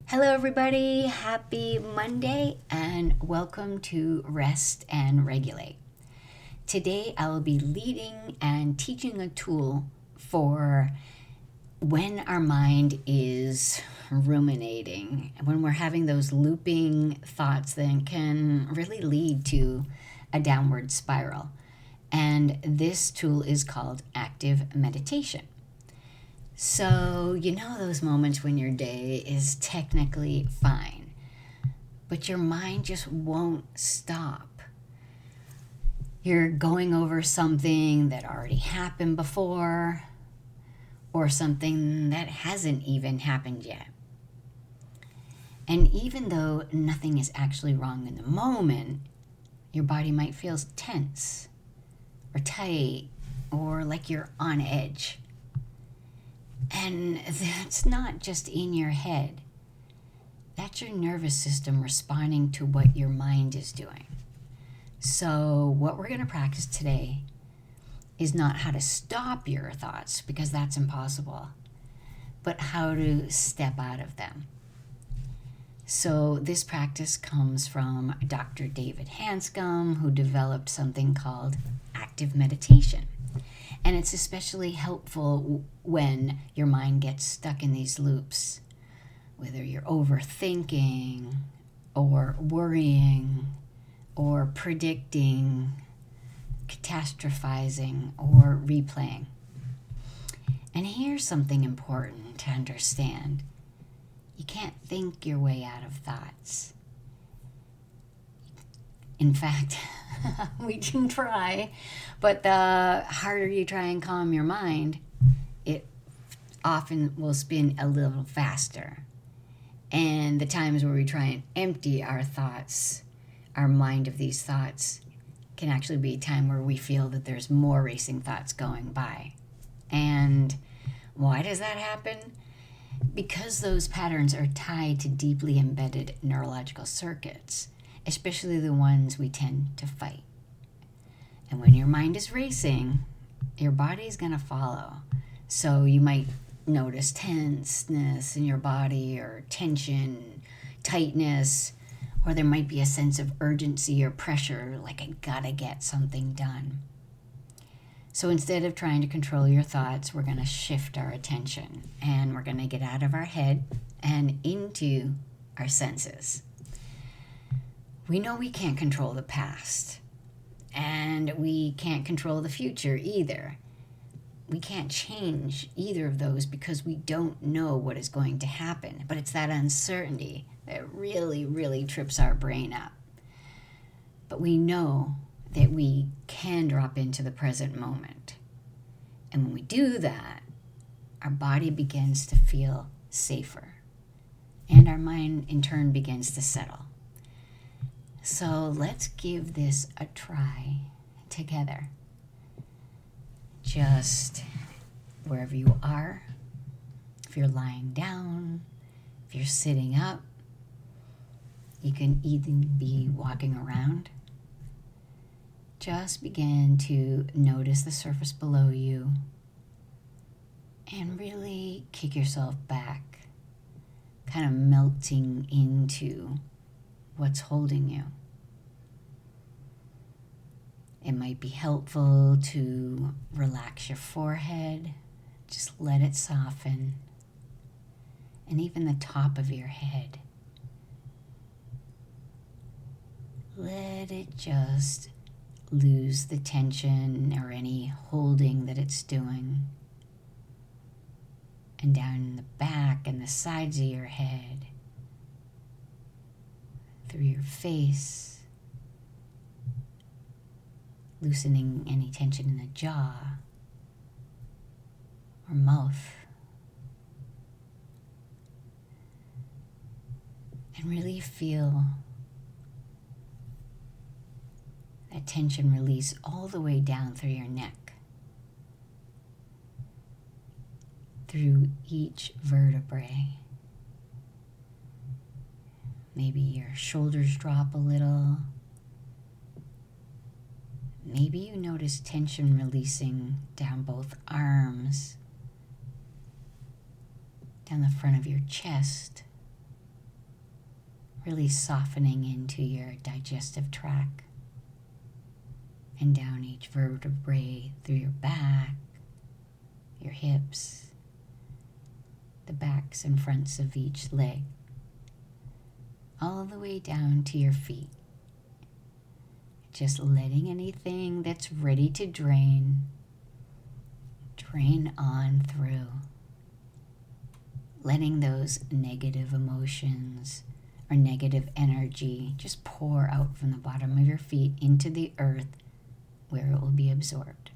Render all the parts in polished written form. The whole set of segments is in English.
Hello, everybody. Happy Monday and welcome to Rest and Regulate. Today, I will be leading and teaching a tool for when our mind is ruminating, when we're having those looping thoughts that can really lead to a downward spiral. And this tool is called active meditation. So, you know those moments when your day is technically fine, but your mind just won't stop. You're going over something that already happened before, or something that hasn't even happened yet. And even though nothing is actually wrong in the moment, your body might feel tense, or tight, or like you're on edge. And that's not just in your head. That's your nervous system responding to what your mind is doing. So what we're going to practice today is not how to stop your thoughts, because that's impossible, but how to step out of them. So this practice comes from Dr. David Hanscom, who developed something called active meditation. And it's especially helpful when your mind gets stuck in these loops, whether you're overthinking or worrying or predicting, catastrophizing, or replaying. And here's something important to understand. You can't think your way out of thoughts. In fact, we can try, but the harder you try and calm your mind, it often will spin a little faster. And the times where we try and empty our thoughts, our mind of these thoughts, can actually be a time where we feel that there's more racing thoughts going by. And why does that happen? Because those patterns are tied to deeply embedded neurological circuits, especially the ones we tend to fight. And when your mind is racing, your body's going to follow. So you might notice tenseness in your body, or tension, tightness, or there might be a sense of urgency or pressure, like I gotta get something done. So instead of trying to control your thoughts, we're going to shift our attention, and we're going to get out of our head and into our senses. We know we can't control the past, and we can't control the future either. We can't change either of those because we don't know what is going to happen. But it's that uncertainty that really, really trips our brain up. But we know that we can drop into the present moment. And when we do that, our body begins to feel safer, and our mind in turn begins to settle. So let's give this a try together. Just wherever you are, if you're lying down, if you're sitting up, you can even be walking around. Just begin to notice the surface below you and really kick yourself back, kind of melting into what's holding you. It might be helpful to relax your forehead, just let it soften, and even the top of your head. Let it just lose the tension or any holding that it's doing. And down in the back and the sides of your head, through your face, loosening any tension in the jaw or mouth. And really feel that tension release all the way down through your neck, through each vertebrae. Maybe your shoulders drop a little. Maybe you notice tension releasing down both arms, down the front of your chest, really softening into your digestive tract and down each vertebrae through your back, your hips, the backs and fronts of each leg, all the way down to your feet. Just letting anything that's ready to drain on through. Letting those negative emotions or negative energy just pour out from the bottom of your feet into the earth where it will be absorbed.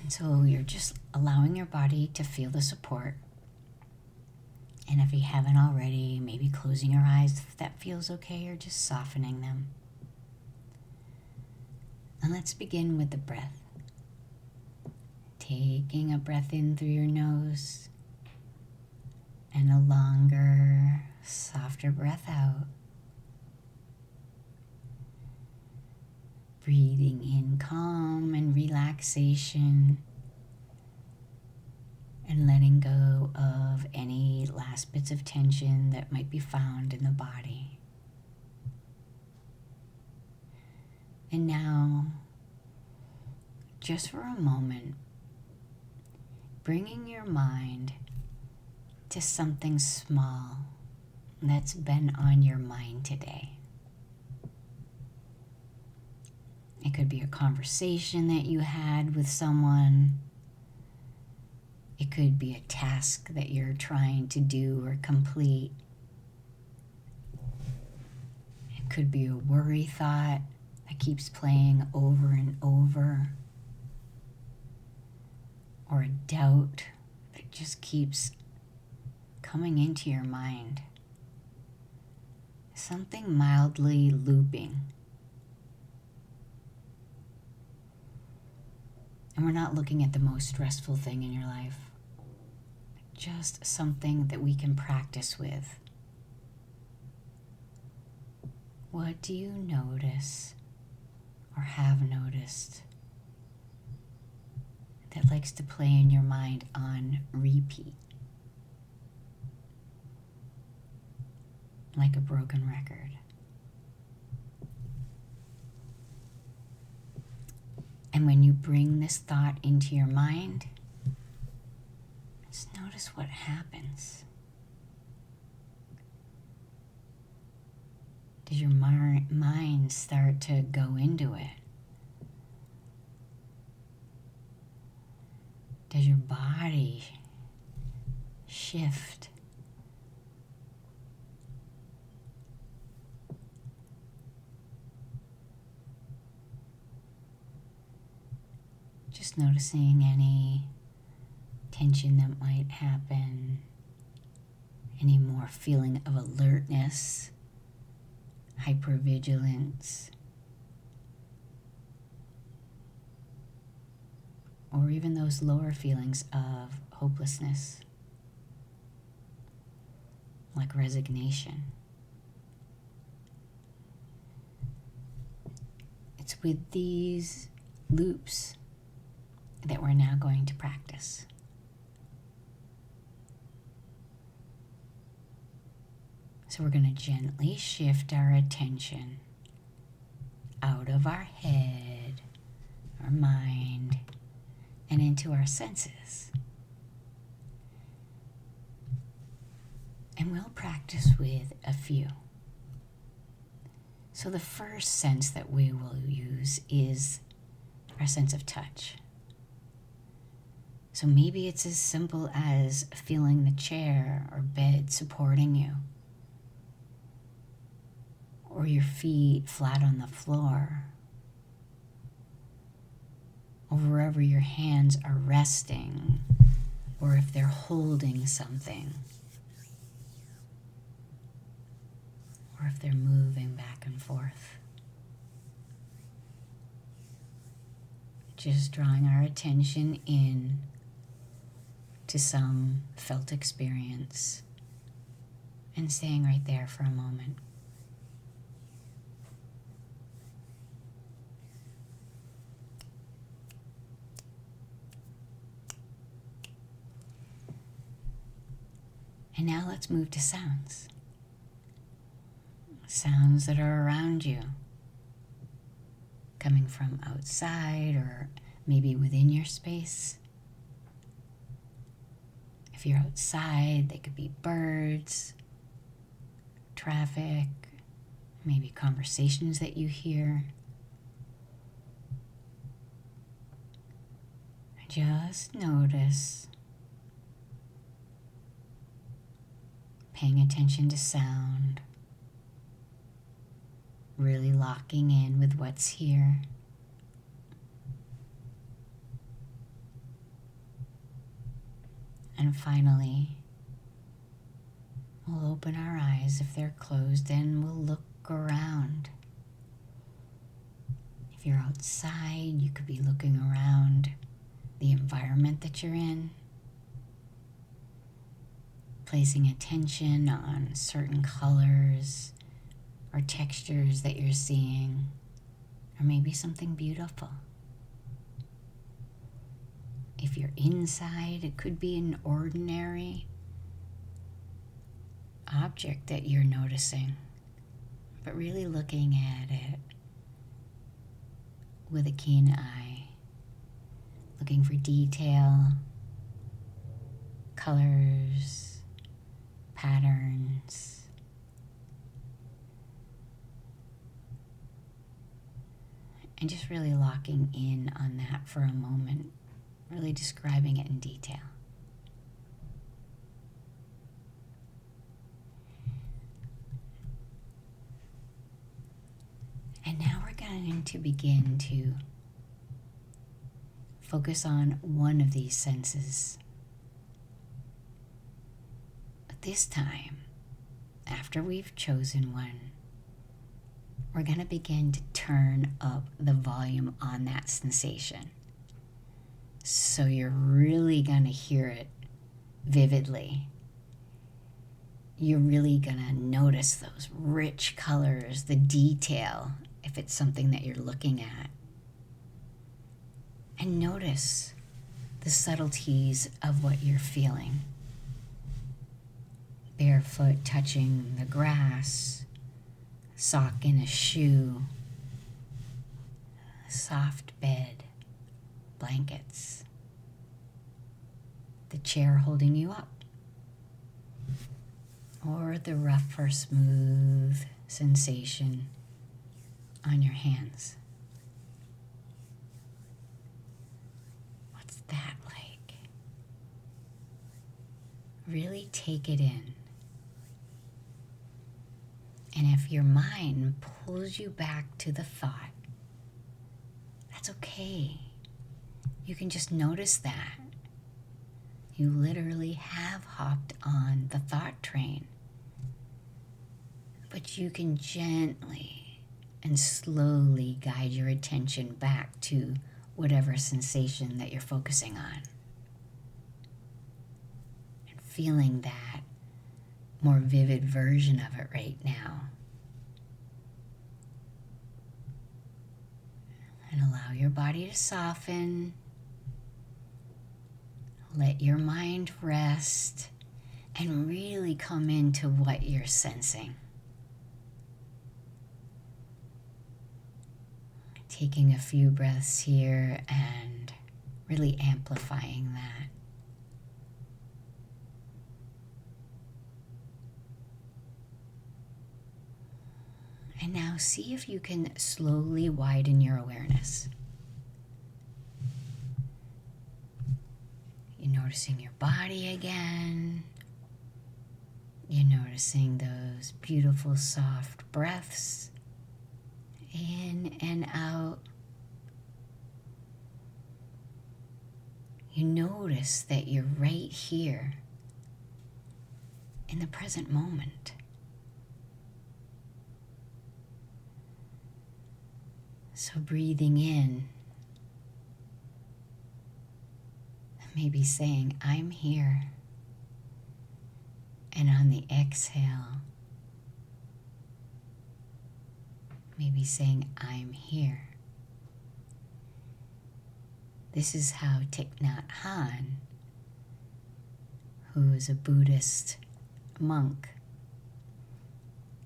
And so you're just allowing your body to feel the support. And if you haven't already, maybe closing your eyes if that feels okay, or just softening them. And let's begin with the breath. Taking a breath in through your nose and a longer, softer breath out. Breathing in calm and relaxation and letting go of any last bits of tension that might be found in the body. And now, just for a moment, bringing your mind to something small that's been on your mind today. It could be a conversation that you had with someone. It could be a task that you're trying to do or complete. It could be a worry thought that keeps playing over and over, or a doubt that just keeps coming into your mind. Something mildly looping. And we're not looking at the most stressful thing in your life, just something that we can practice with. What do you notice or have noticed that likes to play in your mind on repeat, like a broken record? And when you bring this thought into your mind, just notice what happens. Does your mind start to go into it? Does your body shift? Just noticing any tension that might happen, any more feeling of alertness, hypervigilance, or even those lower feelings of hopelessness, like resignation. It's with these loops that we're now going to practice. So we're going to gently shift our attention out of our head, our mind, and into our senses. And we'll practice with a few. So the first sense that we will use is our sense of touch. So maybe it's as simple as feeling the chair or bed supporting you, or your feet flat on the floor, or wherever your hands are resting, or if they're holding something, or if they're moving back and forth. Just drawing our attention in to some felt experience and staying right there for a moment. And now let's move to sounds. Sounds that are around you, coming from outside or maybe within your space. If you're outside, they could be birds, traffic, maybe conversations that you hear. Just notice, paying attention to sound, really locking in with what's here. And finally, we'll open our eyes if they're closed and we'll look around. If you're outside, you could be looking around the environment that you're in, placing attention on certain colors or textures that you're seeing, or maybe something beautiful. If you're inside, it could be an ordinary object that you're noticing, but really looking at it with a keen eye, looking for detail, colors, patterns. And just really locking in on that for a moment, really describing it in detail. And now we're going to begin to focus on one of these senses. But this time, after we've chosen one, we're going to begin to turn up the volume on that sensation. So you're really going to hear it vividly. You're really going to notice those rich colors, the detail, if it's something that you're looking at. And notice the subtleties of what you're feeling. Barefoot touching the grass, sock in a shoe, soft bed, blankets, the chair holding you up, or the rough or smooth sensation on your hands. What's that like? Really take it in. And if your mind pulls you back to the thought, that's okay. You can just notice that. You literally have hopped on the thought train. But you can gently and slowly guide your attention back to whatever sensation that you're focusing on. And feeling that more vivid version of it right now. And allow your body to soften. Let your mind rest and really come into what you're sensing. Taking a few breaths here and really amplifying that. And now see if you can slowly widen your awareness. You're noticing your body again. You're noticing those beautiful soft breaths in and out. You notice that you're right here in the present moment. So breathing in, maybe saying, I'm here. And on the exhale, maybe saying, I'm here. This is how Thich Nhat Hanh, who is a Buddhist monk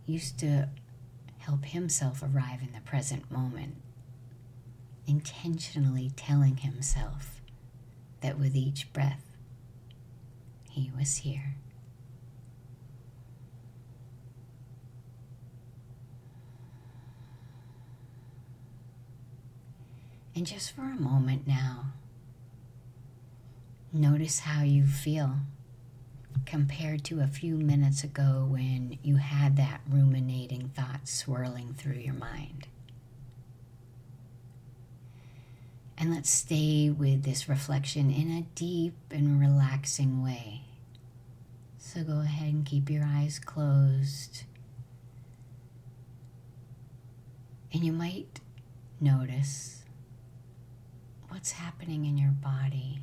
used to help himself arrive in the present moment, intentionally telling himself that with each breath, he was here. And just for a moment now, notice how you feel compared to a few minutes ago when you had that ruminating thought swirling through your mind. And let's stay with this reflection in a deep and relaxing way. So go ahead and keep your eyes closed. And you might notice what's happening in your body.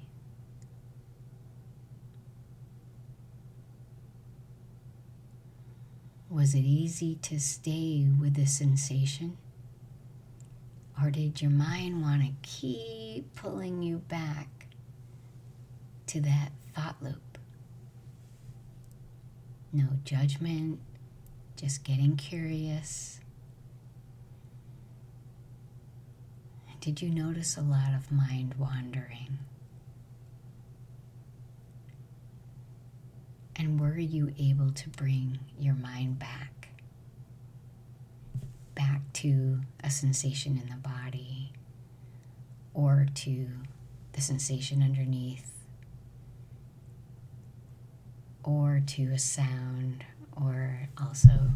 Was it easy to stay with the sensation? Or did your mind want to keep pulling you back to that thought loop? No judgment, just getting curious. Did you notice a lot of mind wandering? And were you able to bring your mind back to a sensation in the body, or to the sensation underneath, or to a sound, or also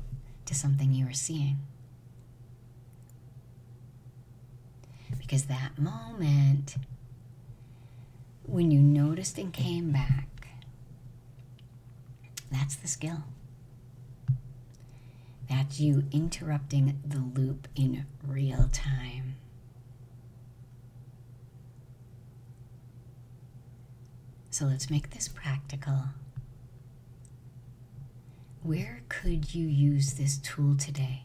to something you were seeing? Because that moment when you noticed and came back, that's the skill. That's you interrupting the loop in real time. So let's make this practical. Where could you use this tool today?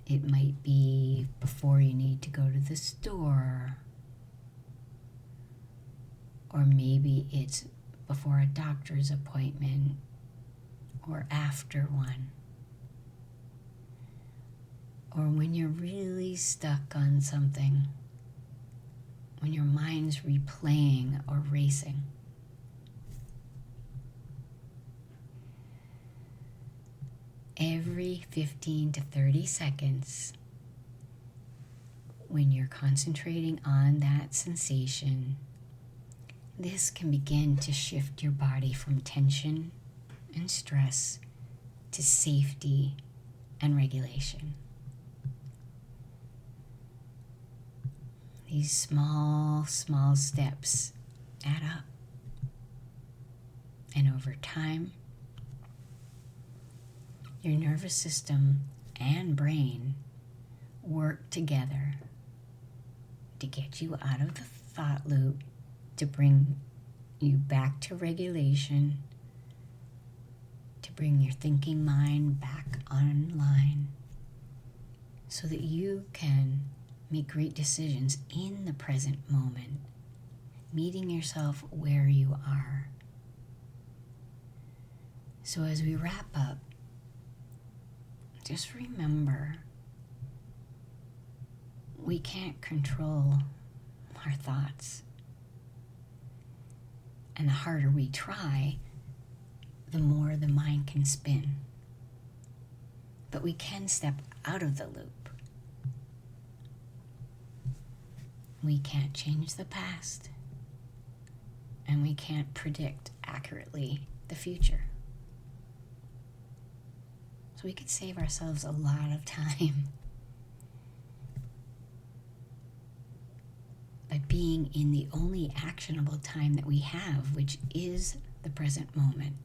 It might be before you need to go to the store, or maybe it's before a doctor's appointment or after one, or when you're really stuck on something, when your mind's replaying or racing. Every 15 to 30 seconds, when you're concentrating on that sensation, this can begin to shift your body from tension and stress to safety and regulation. These small steps add up. And over time, your nervous system and brain work together to get you out of the thought loop, to bring you back to regulation, to bring your thinking mind back online, so that you can make great decisions in the present moment, meeting yourself where you are. So as we wrap up, just remember, we can't control our thoughts. And the harder we try, the more the mind can spin. But we can step out of the loop. We can't change the past, and we can't predict accurately the future. So we could save ourselves a lot of time by being in the only actionable time that we have, which is the present moment.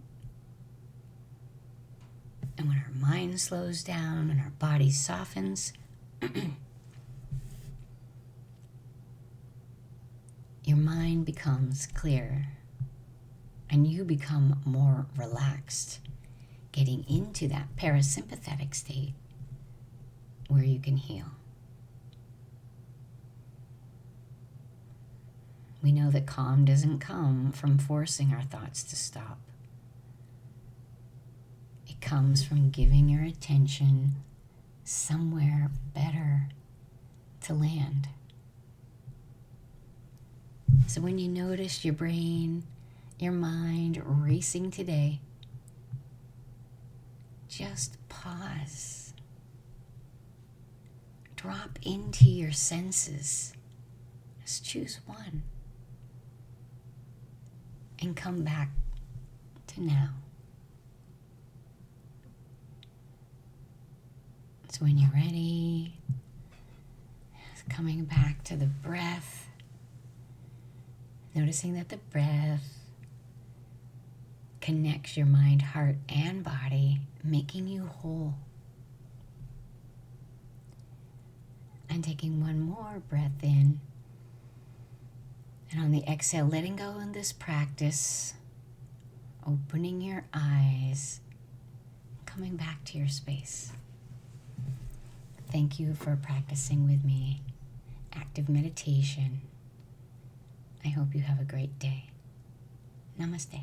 And when our mind slows down and our body softens, your mind becomes clear and you become more relaxed, getting into that parasympathetic state where you can heal. We know that calm doesn't come from forcing our thoughts to stop. It comes from giving your attention somewhere better to land. So when you notice your brain, your mind racing today, just pause. Drop into your senses. Just choose one. And come back to now. So when you're ready, coming back to the breath, noticing that the breath connects your mind, heart, and body, making you whole. And taking one more breath in. And on the exhale, letting go in this practice, opening your eyes, coming back to your space. Thank you for practicing with me. Active meditation. I hope you have a great day. Namaste.